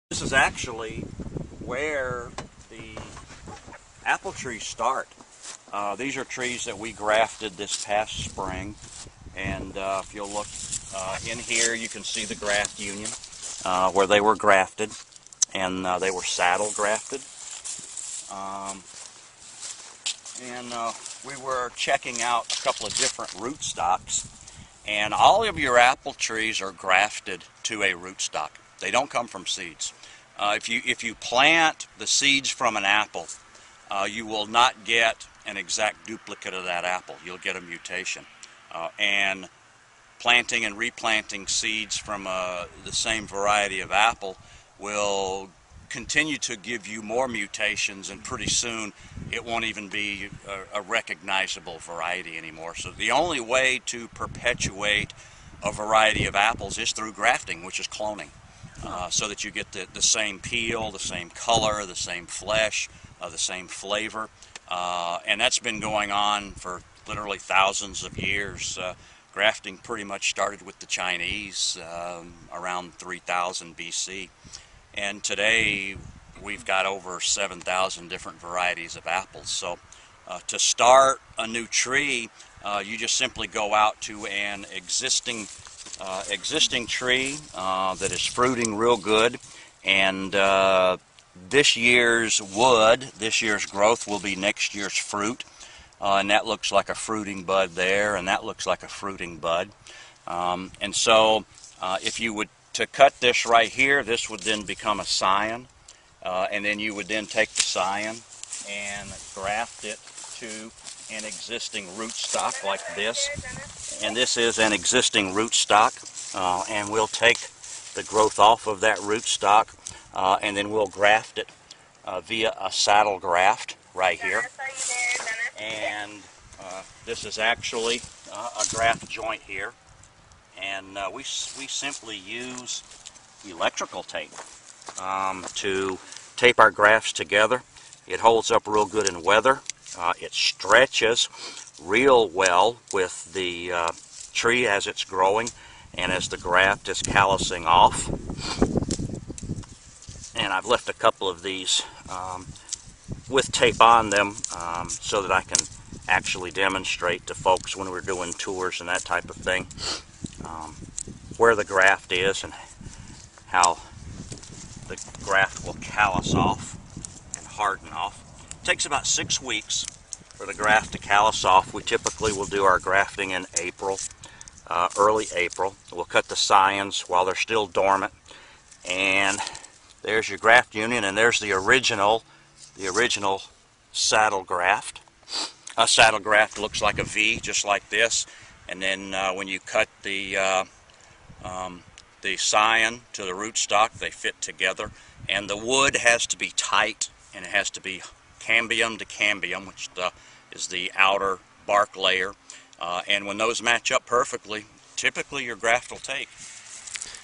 This is actually where the apple trees start. These are trees that we grafted this past spring, and if you'll look in here, you can see the graft union where they were grafted, and they were saddle grafted. And we were checking out a couple of different rootstocks, and all of your apple trees are grafted to a rootstock. They don't come from seeds. If you plant the seeds from an apple, you will not get an exact duplicate of that apple. You'll get a mutation. And planting and replanting seeds from the same variety of apple will continue to give you more mutations, and pretty soon it won't even be a recognizable variety anymore. So the only way to perpetuate a variety of apples is through grafting, which is cloning. So that you get the same peel, the same color, the same flesh, the same flavor. And that's been going on for literally thousands of years. Grafting pretty much started with the Chinese around 3000 BC. And today we've got over 7,000 different varieties of apples. So to start a new tree, you just simply go out to an existing tree that is fruiting real good, and this year's wood, this year's growth will be next year's fruit, and that looks like a fruiting bud there, and that looks like a fruiting bud. And so if you would to cut this right here, this would then become a scion, and then you would then take the scion and graft it to an existing rootstock like this. And this is an existing rootstock, and we'll take the growth off of that rootstock, and then we'll graft it via a saddle graft right here. And this is actually a graft joint here, and we simply use electrical tape to tape our grafts together. It holds up real good in weather. It stretches real well with the tree as it's growing and as the graft is callousing off. And I've left a couple of these with tape on them so that I can actually demonstrate to folks when we're doing tours and that type of thing where the graft is and how the graft will callus off and harden off. It takes about 6 weeks for the graft to callus off. We typically will do our grafting in April, early April. We'll cut the scions while they're still dormant, and there's your graft union, and there's the original saddle graft. A saddle graft looks like a V, just like this, and then when you cut the scion to the rootstock, they fit together, and the wood has to be tight, and it has to be cambium to cambium, which is the outer bark layer, and when those match up perfectly, typically your graft will take.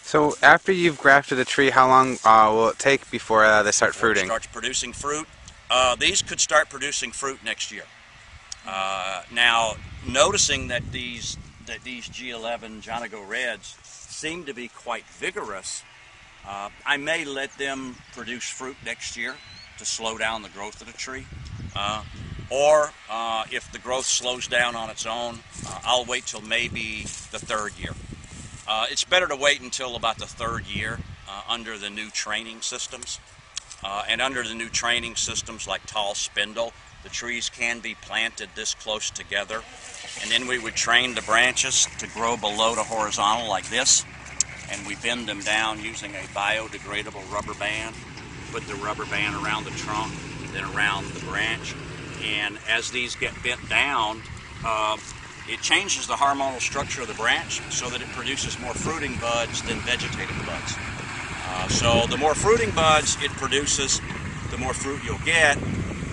So after you've grafted a tree, how long will it take before they start fruiting? It starts producing fruit. These could start producing fruit next year. Now, noticing that these G11 Jonago Reds seem to be quite vigorous, I may let them produce fruit next year to slow down the growth of the tree. Or if the growth slows down on its own, I'll wait till maybe the 3rd year. It's better to wait until about the 3rd year under the new training systems. And under the new training systems like tall spindle, the trees can be planted this close together. And then we would train the branches to grow below the horizontal like this. And we bend them down using a biodegradable rubber band. Put the rubber band around the trunk, then around the branch. And as these get bent down, it changes the hormonal structure of the branch so that it produces more fruiting buds than vegetative buds. So the more fruiting buds it produces, the more fruit you'll get.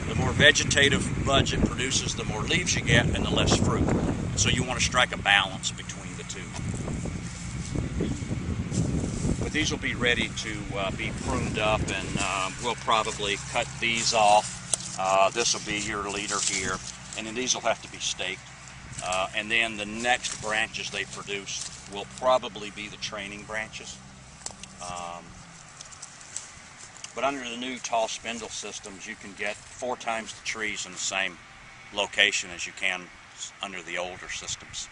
The more vegetative buds it produces, the more leaves you get, and the less fruit. So you want to strike a balance between the two. But these will be ready to be pruned up, and we'll probably cut these off. This will be your leader here, and then these will have to be staked. And then the next branches they produce will probably be the training branches. But under the new tall spindle systems, you can get 4 times the trees in the same location as you can under the older systems.